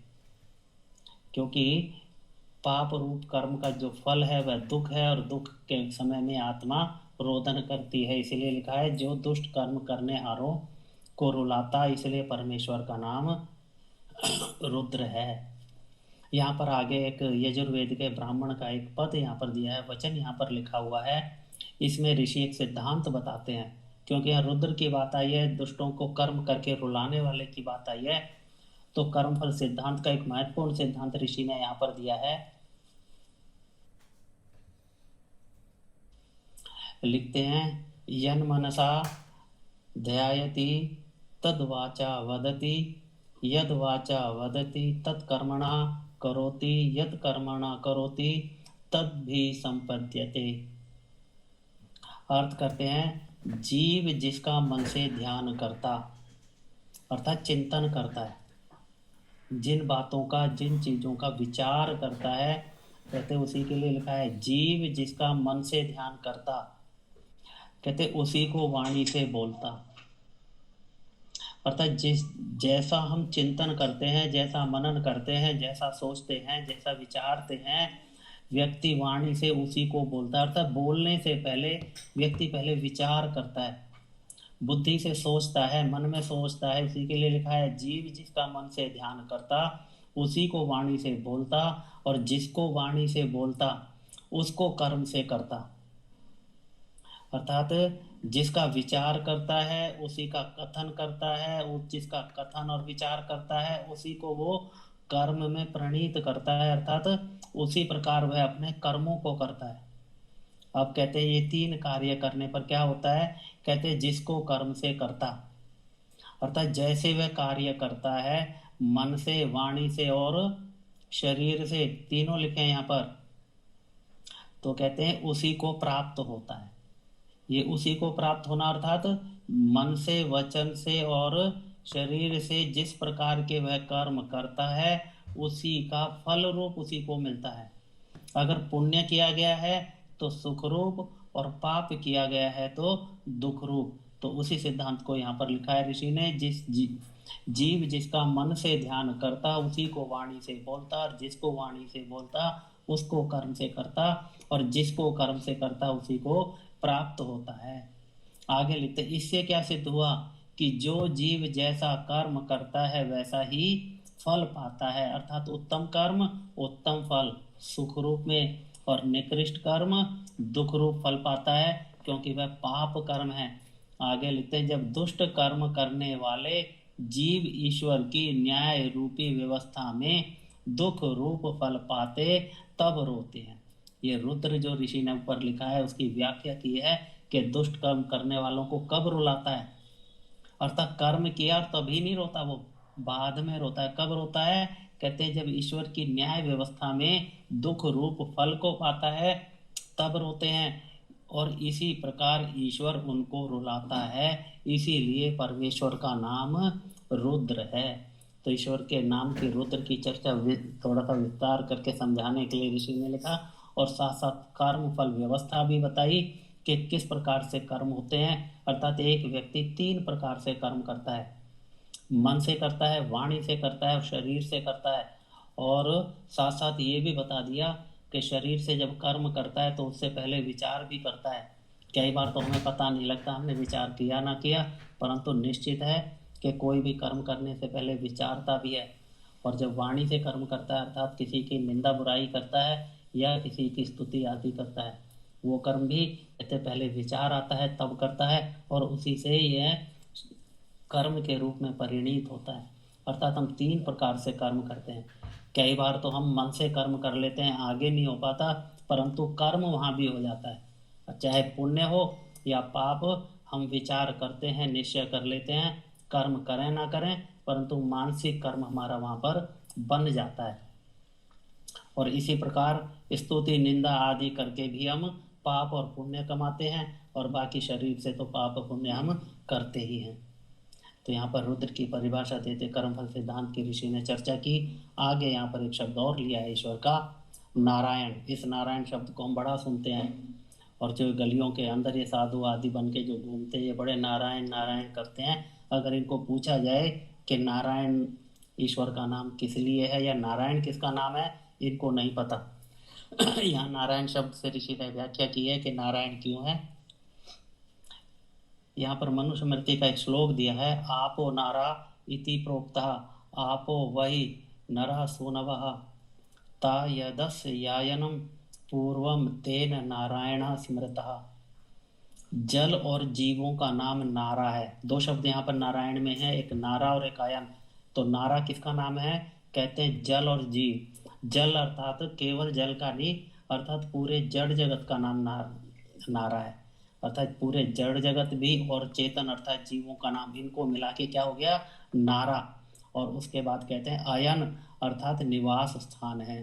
क्योंकि पाप रूप कर्म का जो फल है वह दुख है, और दुख के समय में आत्मा रोदन करती है। इसलिए लिखा है जो दुष्ट कर्म करने हारों को रुलाता, इसलिए परमेश्वर का नाम रुद्र है। यहाँ पर आगे एक यजुर्वेद के ब्राह्मण का एक पद यहाँ पर दिया है, वचन यहाँ पर लिखा हुआ है। इसमें ऋषि एक सिद्धांत बताते हैं, क्योंकि यहाँ रुद्र की बात आई है, दुष्टों को कर्म करके रुलाने वाले की बात आई है, तो कर्मफल सिद्धांत का एक महत्वपूर्ण सिद्धांत ऋषि ने यहाँ पर दिया है। लिखते हैं, यन मनसा ध्यायति तद वाचा वदति, यद वाचा वदति तत्कर्मणा करोति, यद कर्मणा करोति तद भी संपद्यते। अर्थ करते हैं, जीव जिसका मन से ध्यान करता, अर्थात चिंतन करता है, जिन बातों का, जिन चीजों का विचार करता है, कहते उसी के लिए लिखा है जीव जिसका मन से ध्यान करता, कहते उसी को वाणी से बोलता। अर्थात जैसा हम चिंतन करते हैं, जैसा मनन करते हैं, जैसा सोचते हैं, जैसा विचारते हैं, व्यक्ति वाणी से उसी को बोलता है। अर्थात बोलने से पहले व्यक्ति पहले विचार करता है, बुद्धि से सोचता है, मन में सोचता है। उसी के लिए लिखा है जीव जिसका मन से ध्यान करता उसी को वाणी से बोलता, और जिसको वाणी से बोलता उसको कर्म से करता। अर्थात जिसका विचार करता है उसी का कथन करता है, जिसका कथन और विचार करता है उसी को वो कर्म में प्रणीत करता है, अर्थात उसी प्रकार वह अपने कर्मों को करता है। अब कहते हैं ये तीन कार्य करने पर क्या होता है, कहते हैं जिसको कर्म से करता, अर्थात जैसे वह कार्य करता है मन से, वाणी से और शरीर से, तीनों लिखे हैं यहाँ पर, तो कहते हैं उसी को प्राप्त होता है। ये उसी को प्राप्त होना अर्थात मन से, वचन से और शरीर से जिस प्रकार के वह कर्म करता है उसी का फल रूप उसी को मिलता है। अगर पुण्य किया गया है तो सुख रूप, और पाप किया गया है तो दुख रूप। तो उसी सिद्धांत को यहाँ पर लिखा है ऋषि ने, जीव जिसका मन से ध्यान करता उसी को वाणी से बोलता, और जिसको वाणी से बोलता उसको कर्म से करता, और जिसको कर्म से करता उसी को प्राप्त होता है। आगे लिखते, इससे क्या सिद्ध हुआ कि जो जीव जैसा कर्म करता है वैसा ही फल पाता है, अर्थात उत्तम कर्म उत्तम फल सुख रूप में, और निकृष्ट कर्म दुख रूप फल पाता है, क्योंकि वह पाप कर्म है। आगे लिखते हैं, जब दुष्ट कर्म करने वाले जीव ईश्वर की न्याय रूपी व्यवस्था में दुख रूप फल पाते तब रोते हैं। ये रुद्र जो ऋषि ने ऊपर लिखा है उसकी व्याख्या की है कि दुष्ट कर्म करने वालों को कब रुलाता है, अर्थात कर्म किया तभी नहीं रोता, वो बाद में रोता है। कब रोता है, कहते हैं जब ईश्वर की न्याय व्यवस्था में दुख रूप फल को पाता है तब रोते हैं, और इसी प्रकार ईश्वर उनको रुलाता है, इसीलिए परमेश्वर का नाम रुद्र है। तो ईश्वर के नाम की रुद्र की चर्चा थोड़ा सा विस्तार करके समझाने के लिए ऋषि ने लिखा, और साथ साथ कर्म फल व्यवस्था भी बताई कि किस प्रकार से कर्म होते हैं। अर्थात एक व्यक्ति तीन प्रकार से कर्म करता है, मन से करता है, वाणी से करता है और शरीर से करता है। और साथ साथ ये भी बता दिया कि शरीर से जब कर्म करता है तो उससे पहले विचार भी करता है कई बार तो हमें पता नहीं लगता हमने विचार किया ना किया, परंतु निश्चित है कि कोई भी कर्म करने से पहले विचारता भी है। और जब वाणी से कर्म करता है अर्थात किसी की निंदा बुराई करता है या किसी की स्तुति आदि करता है, वो कर्म भी कहते पहले विचार आता है तब करता है, और उसी से यह कर्म के रूप में परिणित होता है। अर्थात हम 3 प्रकार से कर्म करते हैं। कई बार तो हम मन से कर्म कर लेते हैं, आगे नहीं हो पाता, परंतु कर्म वहाँ भी हो जाता है। चाहे पुण्य हो या पाप, हम विचार करते हैं, निश्चय कर लेते हैं, कर्म करें ना करें, परंतु मानसिक कर्म हमारा वहाँ पर बन जाता है। और इसी प्रकार स्तुति निंदा आदि करके भी हम पाप और पुण्य कमाते हैं, और बाकी शरीर से तो पाप पुण्य हम करते ही हैं। तो यहाँ पर रुद्र की परिभाषा देते कर्मफल सिद्धांत की ऋषि ने चर्चा की। आगे यहाँ पर एक शब्द और लिया है ईश्वर का, नारायण। इस नारायण शब्द को हम बड़ा सुनते हैं, और जो गलियों के अंदर ये साधु आदि बन के जो घूमते हैं, ये बड़े नारायण नारायण करते हैं। अगर इनको पूछा जाए कि नारायण ईश्वर का नाम किस लिए है या नारायण किसका नाम है, इनको नहीं पता। यहाँ नारायण शब्द से ऋषि ने व्याख्या की है कि नारायण क्यों है। यहाँ पर मनुस्मृति का एक श्लोक दिया है, आपो नारा इति प्रोक्ता, आपो वही नरः सूनवः ता यदस्य यायनम पूर्वम तेन नारायण स्मृतः। जल और जीवों का नाम नारा है। 2 शब्द यहाँ पर नारायण में है, एक नारा और एक आयन। तो नारा किसका नाम है, कहते हैं जल और जीव। जल अर्थात केवल जल का नहीं, अर्थात पूरे जड़ जगत का नाम नारा है। अर्थात पूरे जड़ जगत भी और चेतन अर्थात जीवों का नाम, इनको मिला के क्या हो गया, नारा। और उसके बाद कहते हैं अयन अर्थात निवास स्थान है।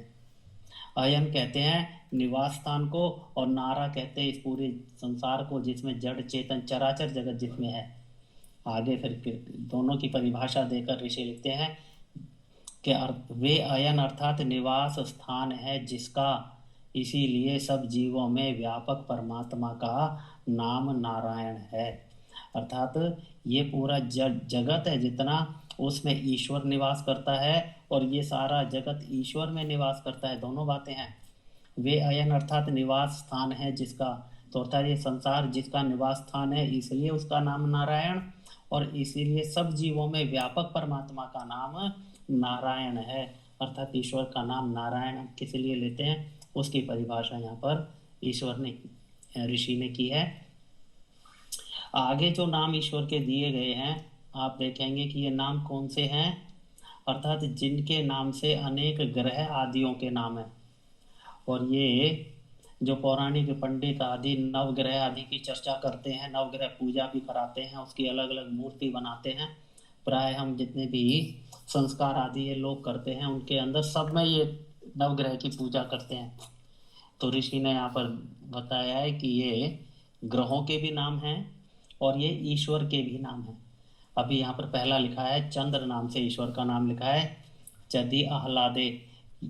अयन कहते हैं निवास स्थान को, और नारा कहते हैं इस पूरे संसार को जिसमें जड़ चेतन चराचर जगत जिसमें है। आगे फिर दोनों की परिभाषा देकर ऋषि लिखते हैं कि वे अयन अर्थात निवास स्थान है जिसका, इसीलिए सब जीवों में व्यापक परमात्मा का नाम नारायण है। अर्थात ये पूरा जगत है जितना, उसमें ईश्वर निवास करता है, और ये सारा जगत ईश्वर में निवास करता है, दोनों बातें हैं। वे अयन अर्थात निवास स्थान है जिसका, तो अर्थात ये संसार जिसका निवास स्थान है, इसलिए उसका नाम नारायण, और इसीलिए सब जीवों में व्यापक परमात्मा का नाम नारायण है। अर्थात ईश्वर का नाम नारायण किस लिए लेते हैं, उसकी परिभाषा यहाँ पर ईश्वर ने, ऋषि ने की है। आगे जो नाम ईश्वर के दिए गए हैं, आप देखेंगे कि ये नाम कौन से हैं, अर्थात जिनके नाम से अनेक ग्रह आदियों के नाम है। और ये जो पौराणिक पंडित आदि नवग्रह आदि की चर्चा करते हैं, नवग्रह पूजा भी कराते हैं, उसकी अलग अलग मूर्ति बनाते हैं। प्राय हम जितने भी संस्कार आदि ये लोग करते हैं, उनके अंदर सब में ये नवग्रह की पूजा करते हैं। तो ऋषि ने यहाँ पर बताया है कि ये ग्रहों के भी नाम हैं और ये ईश्वर के भी नाम हैं। अभी यहाँ पर पहला लिखा है चंद्र नाम से ईश्वर का नाम लिखा है, चंदी आह्लादे।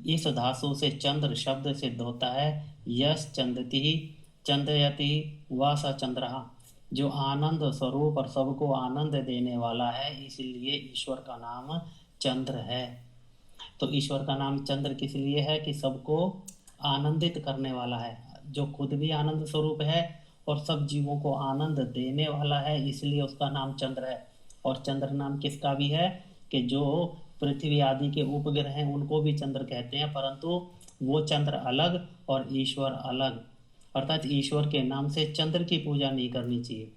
इस धातु से चंद्र शब्द सिद्ध होता है, यश चंदति चंदयति व स चंद्रहा, जो आनंद स्वरूप और सबको आनंद देने वाला है, इसलिए ईश्वर का नाम चंद्र है। तो ईश्वर का नाम चंद्र किस लिए है कि सबको आनंदित करने वाला है, जो खुद भी आनंद स्वरूप है और सब जीवों को आनंद देने वाला है, इसलिए उसका नाम चंद्र है। और चंद्र नाम किसका भी है कि जो पृथ्वी आदि के उपग्रह हैं उनको भी चंद्र कहते हैं, परंतु वो चंद्र अलग और ईश्वर अलग। अर्थात ईश्वर के नाम से चंद्र की पूजा नहीं करनी चाहिए।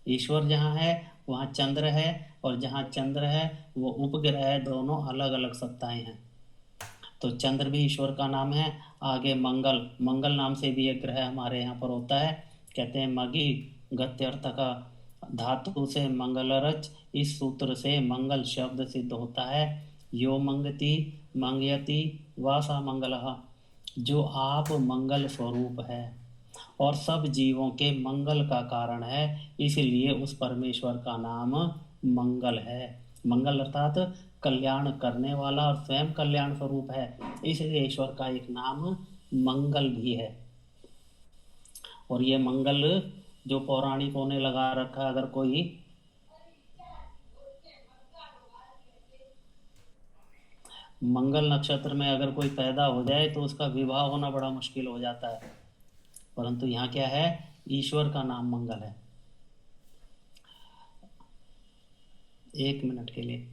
ईश्वर जहाँ है वहाँ चंद्र है, और जहाँ चंद्र है वो उपग्रह है, दोनों अलग अलग सत्ताएं हैं। तो चंद्र भी ईश्वर का नाम है। आगे मंगल, मंगल नाम से भी एक ग्रह हमारे यहाँ पर होता है, कहते हैं मगी गत्यर्थ का धातु से मंगलरच, इस सूत्र से मंगल शब्द सिद्ध होता है। यो मंगति मंगयति वासा मंगलः, जो आप मंगल स्वरूप है और सब जीवों के मंगल का कारण है, इसलिए उस परमेश्वर का नाम मंगल है। मंगल अर्थात कल्याण करने वाला और स्वयं कल्याण स्वरूप है, इसलिए ईश्वर का एक नाम मंगल भी है। और ये मंगल जो पौराणिकों ने लगा रखा, अगर कोई मंगल नक्षत्र में अगर कोई पैदा हो जाए तो उसका विवाह होना बड़ा मुश्किल हो जाता है। परंतु यहाँ क्या है ईश्वर का नाम मंगल है। 1 मिनट के लिए।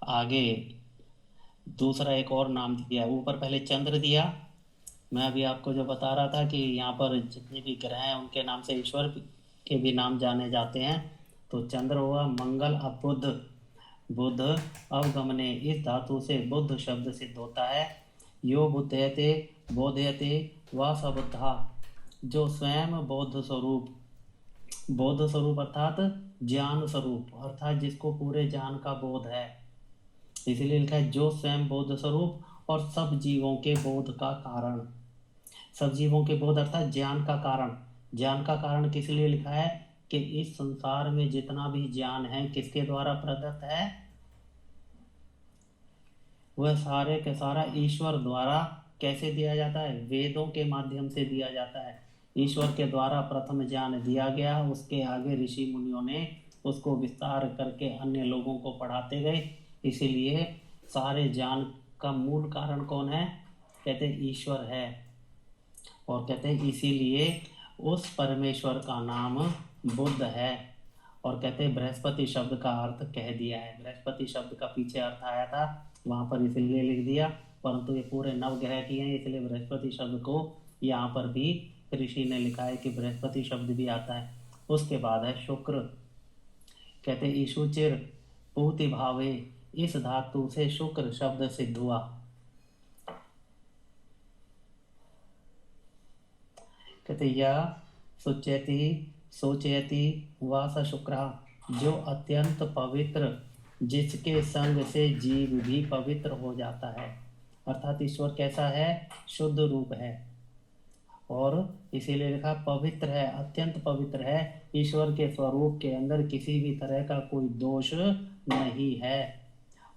आगे दूसरा एक और नाम दिया, ऊपर पहले चंद्र दिया। मैं अभी आपको जो बता रहा था कि यहाँ पर जितने भी ग्रह हैं उनके नाम से ईश्वर के भी नाम जाने जाते हैं। तो चंद्र हुआ, मंगल, अब बुध। बुध अवगमने, इस धातु से बुद्ध शब्द सिद्ध होता है। यो बुद्धयते बोधयते व सबुद्धा, जो स्वयं बोध स्वरूप, बोध स्वरूप अर्थात ज्ञान स्वरूप, अर्थात जिसको पूरे ज्ञान का बोध है, इसलिए लिखा है जो स्वयं बोध स्वरूप और सब जीवों के बोध का कारण। सब जीवों के बोध अर्थात ज्ञान का कारण। ज्ञान का कारण किस लिए लिखा है कि इस संसार में जितना भी ज्ञान है किसके द्वारा प्रदत्त है, वह सारे के सारा ईश्वर द्वारा कैसे दिया जाता है, वेदों के माध्यम से दिया जाता है। ईश्वर के द्वारा प्रथम ज्ञान दिया गया, उसके आगे ऋषि मुनियों ने उसको विस्तार करके अन्य लोगों को पढ़ाते गए। इसीलिए सारे ज्ञान का मूल कारण कौन है, कहते ईश्वर है। और कहते हैं इसीलिए उस परमेश्वर का नाम बुद्ध है। और कहते हैं बृहस्पति शब्द का अर्थ कह दिया है। बृहस्पति शब्द का पीछे अर्थ आया था, वहाँ पर इसलिए लिख दिया, परंतु ये पूरे नवग्रह की हैं, इसलिए बृहस्पति शब्द को यहाँ पर भी ऋषि ने लिखा है कि बृहस्पति शब्द भी आता है। उसके बाद है शुक्र। कहते ईशुचिर पूति भावे, इस धातु से शुक्र शब्द सिद्ध हुआ। कहते यह सुचयति सोचयति वास शुक्र, जो अत्यंत पवित्र, जिसके संग से जीव भी पवित्र हो जाता है। अर्थात ईश्वर कैसा है, शुद्ध रूप है, और इसीलिए लिखा पवित्र है, अत्यंत पवित्र है। ईश्वर के स्वरूप के अंदर किसी भी तरह का कोई दोष नहीं है।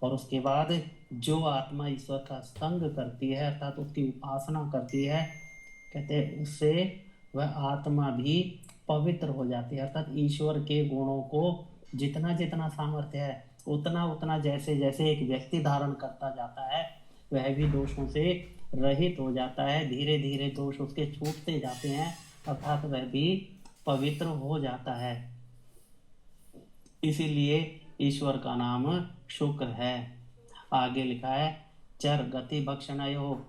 और उसके बाद जो आत्मा ईश्वर का संग करती है अर्थात उसकी उपासना करती है, कहते हैं उससे वह आत्मा भी पवित्र हो जाती है। अर्थात ईश्वर के गुणों को जितना जितना सामर्थ्य है उतना उतना जैसे जैसे एक व्यक्ति धारण करता जाता है, वह भी दोषों से रहित हो जाता है। धीरे धीरे दोष उसके छूटते जाते हैं, अर्थात वह भी पवित्र हो जाता है। इसीलिए ईश्वर का नाम शुक्र है। आगे लिखा है चर गति भक्षणयो,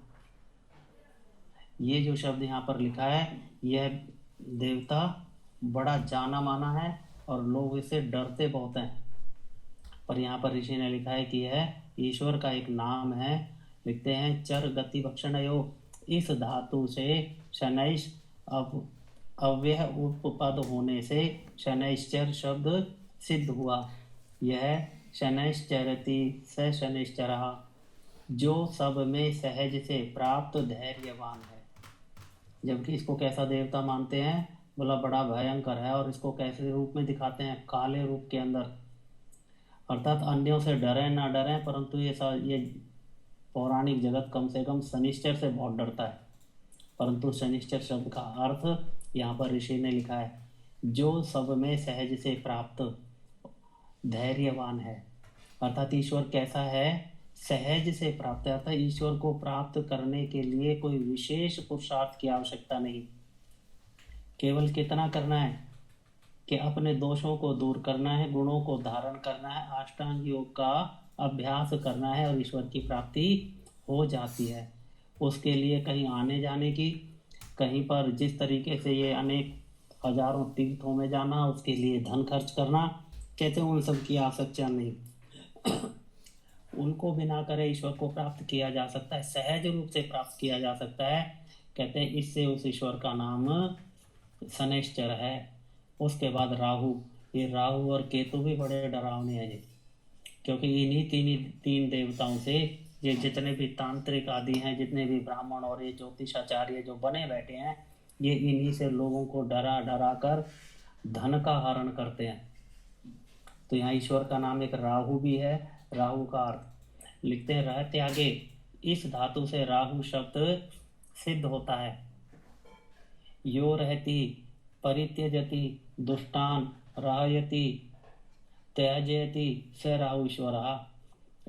ये जो शब्द यहाँ पर लिखा है, यह देवता बड़ा जाना माना है और लोग इससे डरते बहुत हैं। पर यहाँ पर ऋषि ने लिखा है कि यह ईश्वर का एक नाम है। लिखते हैं चर गति भक्षणयो, इस धातु से शनैश अव्यय उपपद होने से शनैश्चर शब्द सिद्ध हुआ। यह शनैश्चरति स शनैश्चरः, जो सब में सहज से प्राप्त धैर्यवान है। जबकि इसको कैसा देवता मानते हैं, बोला बड़ा भयंकर है, और इसको कैसे रूप में दिखाते हैं, काले रूप के अंदर। अर्थात अन्यों से डरें ना डरें, परंतु ये पौराणिक जगत कम से कम शनिश्चर से बहुत डरता है। परंतु शनिश्चर शब्द का अर्थ यहाँ पर ऋषि ने लिखा है जो सब में सहज से प्राप्त धैर्यवान है। अर्थात ईश्वर कैसा है, सहज से प्राप्त है। अर्थात ईश्वर को प्राप्त करने के लिए कोई विशेष पुरुषार्थ की आवश्यकता नहीं, केवल कितना करना है कि अपने दोषों को दूर करना है, गुणों को धारण करना है, अष्टांग योग का अभ्यास करना है, और ईश्वर की प्राप्ति हो जाती है। उसके लिए कहीं आने जाने की, कहीं पर जिस तरीके से ये अनेक हजारों तीर्थों में जाना, उसके लिए धन खर्च करना, कहते हैं उन सब की आवश्यकता नहीं। उनको बिना करे ईश्वर को प्राप्त किया जा सकता है, सहज रूप से प्राप्त किया जा सकता है। कहते हैं इससे उस ईश्वर का नाम शनैश्चर है। उसके बाद राहु, ये राहु और केतु भी बड़े डरावने हैं जी, क्योंकि इन्हीं तीन देवताओं से ये जितने भी तांत्रिक आदि हैं, जितने भी ब्राह्मण और ये ज्योतिषाचार्य जो बने बैठे हैं, ये इन्हीं से लोगों को डरा डरा कर धन का हरण करते हैं। तो यहाँ ईश्वर का नाम एक राहु भी है। राहु का अर्थ लिखते हैं रह त्यागे, इस धातु से राहु शब्द सिद्ध होता है। यो रहती परित्यजति दुष्टान राहयति त्याजयति स राहु ईश्वर,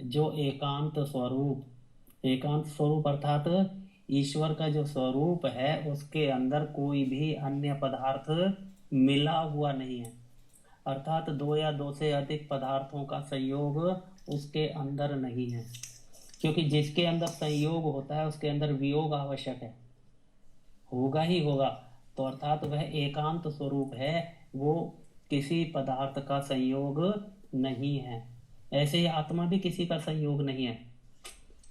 जो एकांत स्वरूप, एकांत स्वरूप अर्थात ईश्वर का जो स्वरूप है उसके अंदर कोई भी अन्य पदार्थ मिला हुआ नहीं है, अर्थात दो या दो से अधिक पदार्थों का संयोग उसके अंदर नहीं है, क्योंकि जिसके अंदर संयोग होता है उसके अंदर वियोग आवश्यक है, होगा ही होगा। तो अर्थात वह एकांत स्वरूप है, वो किसी पदार्थ का संयोग नहीं है। ऐसे ही आत्मा भी किसी का संयोग नहीं है।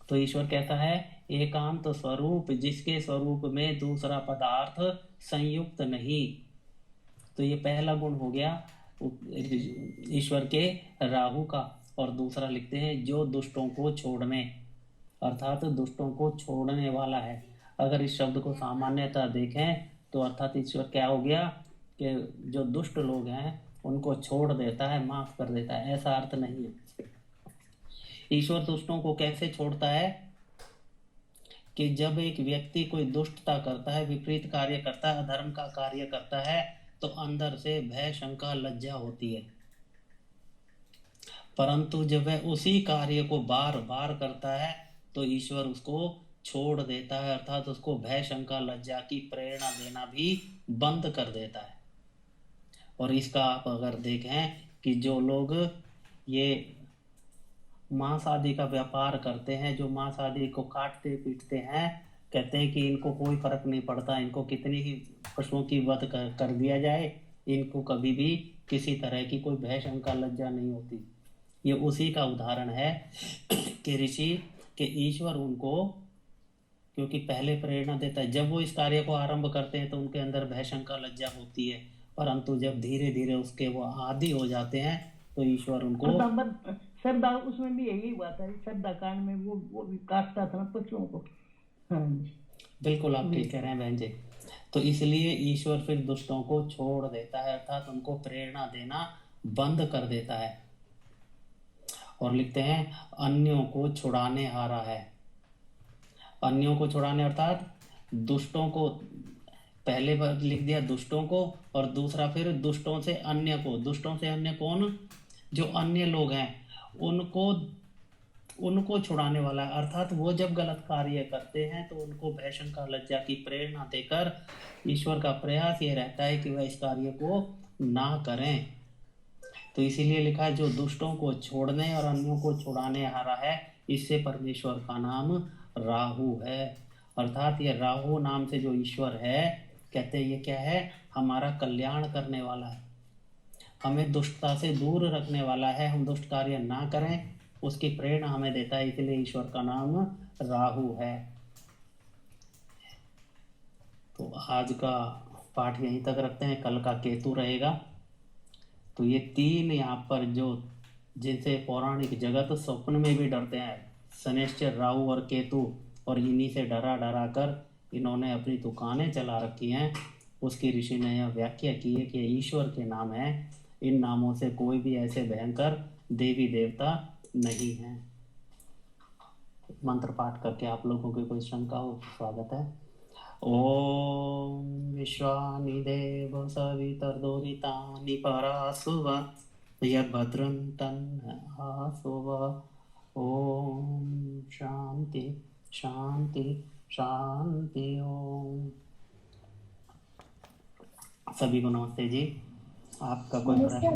तो ईश्वर कहता है एकांत स्वरूप, जिसके स्वरूप में दूसरा पदार्थ संयुक्त नहीं। तो ये पहला गुण हो गया ईश्वर के राहु का। और दूसरा लिखते हैं जो दुष्टों को छोड़ने, अर्थात दुष्टों को छोड़ने वाला है। अगर इस शब्द को सामान्यतः देखें तो अर्थात ईश्वर क्या हो गया कि जो दुष्ट लोग हैं उनको छोड़ देता है, माफ कर देता है, ऐसा अर्थ नहीं है। ईश्वर दुष्टों को कैसे छोड़ता है कि जब एक व्यक्ति कोई दुष्टता करता है, विपरीत कार्य करता है, अधर्म का कार्य करता है, तो अंदर से भय, शंका, लज्जा होती है। परंतु जब वह उसी कार्य को बार बार करता है तो ईश्वर उसको छोड़ देता है, अर्थात उसको भय, शंका, लज्जा की प्रेरणा देना भी बंद कर देता है। और इसका आप अगर देखें कि जो लोग ये मांस आदि का व्यापार करते हैं, जो मांस आदि को काटते पीटते हैं, कहते हैं कि इनको कोई फर्क नहीं पड़ता, इनको कितनी ही पशुओं की वध कर दिया जाए, इनको कभी भी किसी तरह की कोई भय, शंका, लज्जा नहीं होती। ये उसी का उदाहरण है कि ऋषि के ईश्वर उनको, क्योंकि पहले प्रेरणा देता है, जब वो इस कार्य को आरंभ करते हैं तो उनके अंदर भय, शंका, लज्जा होती है, परंतु जब धीरे धीरे उसके वो आदी हो जाते हैं तो ईश्वर उनको श्रद्धा, उसमें भी यही हुआ था, श्रद्धा कांड में वो भी काटता था ना पशुओं को। हाँ जी, बिल्कुल आप ठीक कह रहे हैं बहन जी। तो इसलिए ईश्वर फिर दुष्टों को छोड़ देता है, अर्थात उनको प्रेरणा देना बंद कर देता है। और लिखते हैं अन्यों को छुड़ाने हारा है। अन्यों को छुड़ाने अर्थात दुष्टों को, पहले बार लिख दिया दुष्टों को, और दूसरा फिर दुष्टों से अन्य को। दुष्टों से अन्य कौन? जो अन्य लोग हैं उनको, उनको छुड़ाने वाला है, अर्थात वो जब गलत कार्य करते हैं तो उनको भय, शंका, लज्जा की प्रेरणा देकर ईश्वर का प्रयास ये रहता है कि वह इस कार्य को ना करें। तो इसीलिए लिखा है जो दुष्टों को छोड़ने और अन्यों को छुड़ाने हारा है, इससे परमेश्वर का नाम राहु है। अर्थात ये राहु नाम से जो ईश्वर है, कहते हैं ये क्या है? हमारा कल्याण करने वाला है, हमें दुष्टता से दूर रखने वाला है, हम दुष्ट कार्य ना करें उसकी प्रेरणा हमें देता है, इसलिए ईश्वर का नाम राहु है। तो आज का पाठ यहीं तक रखते हैं, कल का केतु रहेगा। तो ये तीन यहाँ पर जो, जिनसे पौराणिक जगत स्वप्न में भी डरते हैं, शनिश्चर, राहु और केतु, और इन्हीं से डरा डरा कर इन्होंने अपनी दुकानें चला रखी हैं, उसकी ऋषि ने यह व्याख्या की है कि ईश्वर के नाम है, इन नामों से कोई भी ऐसे भयंकर देवी देवता नहीं है। मंत्र पाठ करके आप लोगों की कोई शंका हो तो स्वागत है। ओम विश्वानि देव सवितर्दुरितानि परासुव यद्भद्रं तन्नःसुव। ओम शांति शांति शांति। ओम। सभी को नमस्ते जी। आपका कोई प्रश्न?